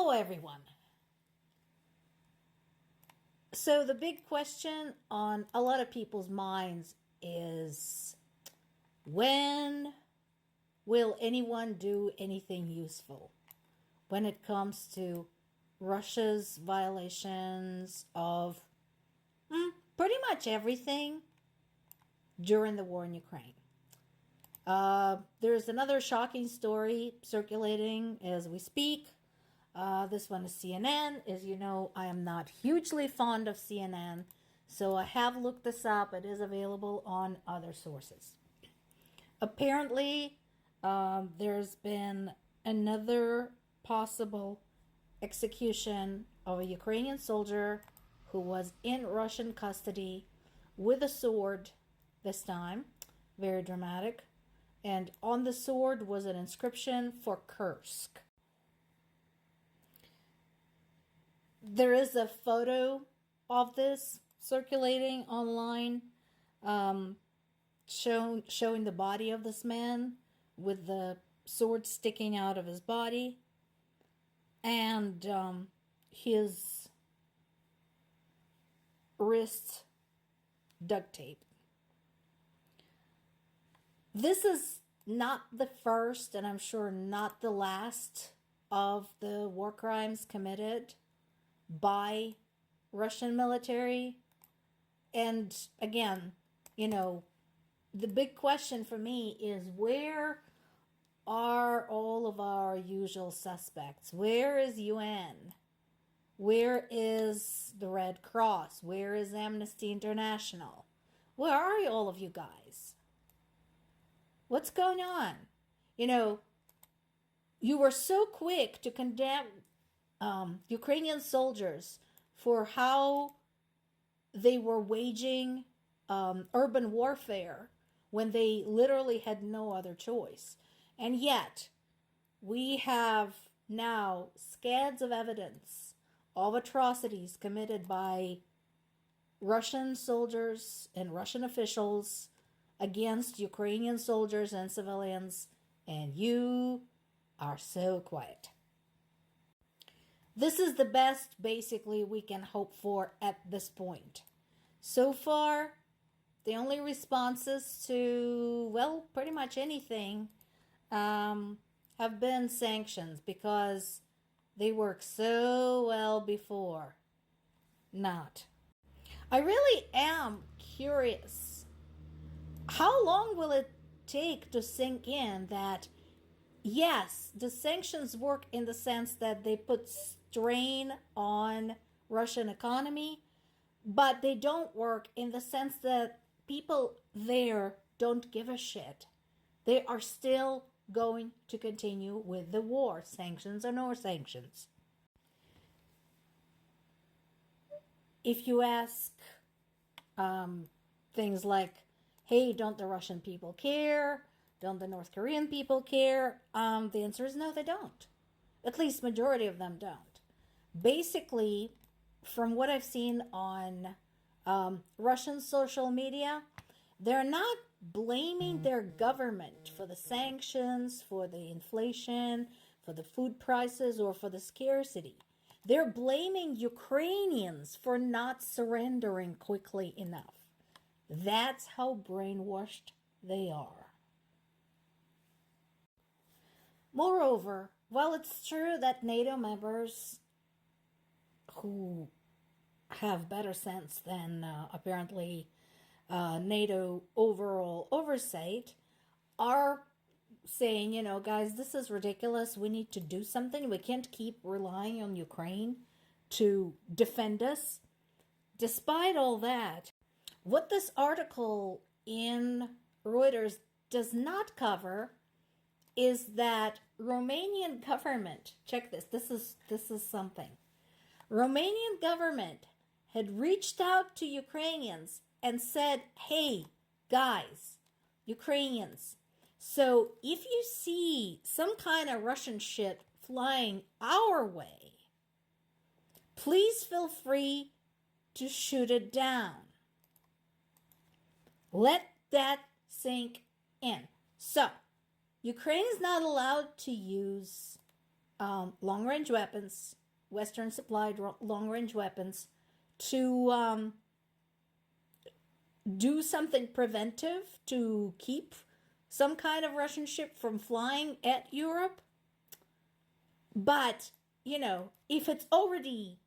Hello, everyone. So, the big question on a lot of people's minds is, when will anyone do anything useful when it comes to Russia's violations of pretty much everything during the war in Ukraine? There's another shocking story circulating as we speak. This one is CNN. As you know, I am not hugely fond of CNN, so I have looked this up. It is available on other sources. Apparently, there's been another possible execution of a Ukrainian soldier who was in Russian custody with a sword this time. Very dramatic. And on the sword was an inscription for Kursk. There is a photo of this circulating online, showing the body of this man with the sword sticking out of his body, and his wrist duct tape. This is not the first, and I'm sure not the last, of the war crimes committed by Russian military. And again, the big question for me is, where are all of our usual suspects? Where is UN? Where is the Red Cross? Where is Amnesty International? Where are all of you guys? What's going on? You were so quick to condemn Ukrainian soldiers for how they were waging urban warfare when they literally had no other choice. And yet, we have now scads of evidence of atrocities committed by Russian soldiers and Russian officials against Ukrainian soldiers and civilians, and you are so quiet. This is the best, basically, we can hope for at this point. So far, the only responses to, well, pretty much anything have been sanctions, because they work so well before. Not. I really am curious. How long will it take to sink in that, yes, the sanctions work in the sense that they put strain on Russian economy, but they don't work in the sense that people there don't give a shit. They are still going to continue with the war, sanctions or no sanctions. If you ask things like, hey, don't the Russian people care? Don't the North Korean people care? The answer is no, they don't. At least majority of them don't. Basically, from what I've seen on Russian social media, they're not blaming their government for the sanctions, for the inflation, for the food prices, or for the scarcity. They're blaming Ukrainians for not surrendering quickly enough. That's how brainwashed they are. Moreover, while it's true that NATO members who have better sense than apparently NATO overall oversight are saying, guys, this is ridiculous. We need to do something. We can't keep relying on Ukraine to defend us. Despite all that, what this article in Reuters does not cover is that Romanian government, check this, this is something. Romanian government had reached out to Ukrainians and said, hey, guys, Ukrainians, so if you see some kind of Russian ship flying our way, please feel free to shoot it down. Let that sink in. So, Ukraine is not allowed to use long-range weapons, Western supplied long-range weapons, to do something preventive to keep some kind of Russian ship from flying at Europe. But, if it's already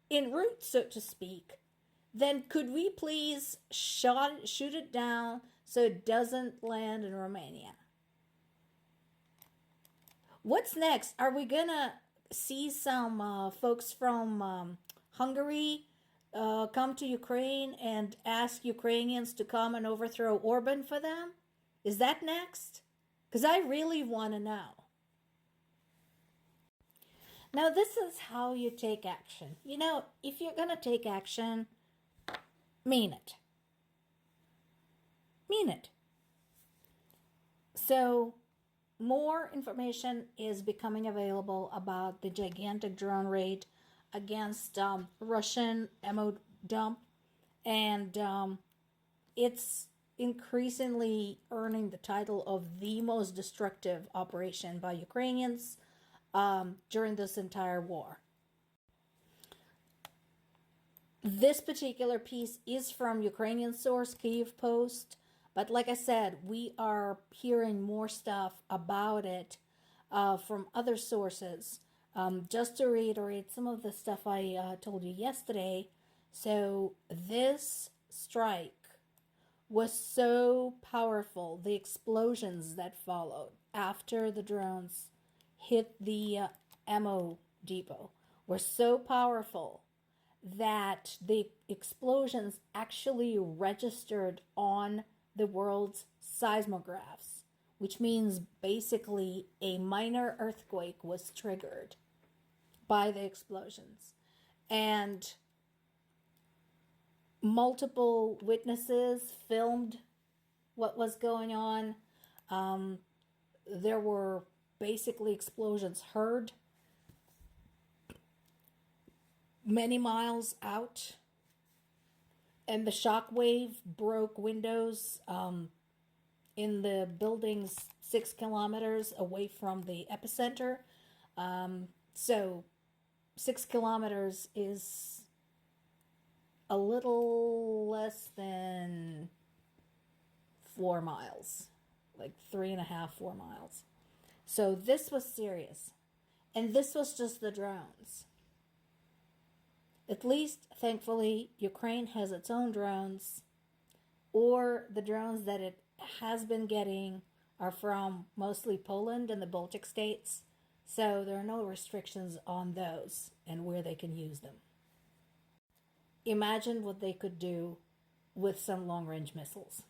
en route, so to speak, then could we please shoot it down so it doesn't land in Romania? What's next? Are we gonna see some folks from Hungary come to Ukraine and ask Ukrainians to come and overthrow Orban for them? Is that next? Because I really want to know. Now, this is how you take action. If you're going to take action, mean it. Mean it. So, more information is becoming available about the gigantic drone raid against Russian ammo dump, and it's increasingly earning the title of the most destructive operation by Ukrainians during this entire war. This particular piece is from Ukrainian source, Kyiv Post, but like I said, we are hearing more stuff about it from other sources. Just to reiterate some of the stuff I told you yesterday, so this strike was so powerful, the explosions that followed after the drones hit the ammo depot were so powerful that the explosions actually registered on the world's seismographs, which means basically a minor earthquake was triggered by the explosions. And multiple witnesses filmed what was going on. There were basically explosions heard many miles out, and the shock wave broke windows in the buildings 6 kilometers away from the epicenter. So 6 kilometers is a little less than 4 miles, like 3.5, 4 miles. So this was serious. And this was just the drones. At least, thankfully, Ukraine has its own drones, or the drones that it has been getting are from mostly Poland and the Baltic states. So there are no restrictions on those and where they can use them. Imagine what they could do with some long-range missiles.